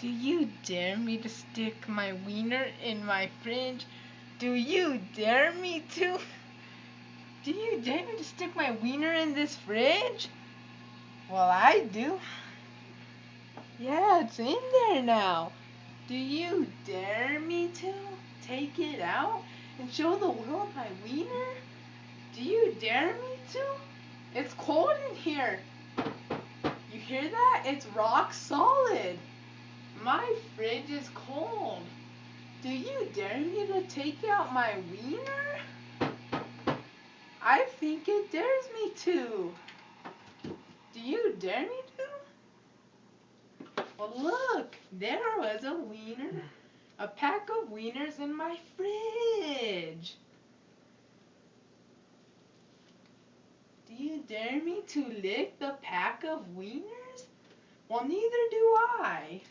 Do you dare me to stick my wiener in my fridge? Do you dare me to? Do you dare me to stick my wiener in this fridge? Well, I do. Yeah, it's in there now. Do you dare me to take it out and show the world my wiener? Do you dare me to? It's cold in here. You hear that? It's rock solid. My fridge is cold. Do you dare me to take out my wiener? I think it dares me to. Do you dare me to? Well, look, there was a wiener, a pack of wieners in my fridge. Do you dare me to lick the pack of wieners? Well, neither do I.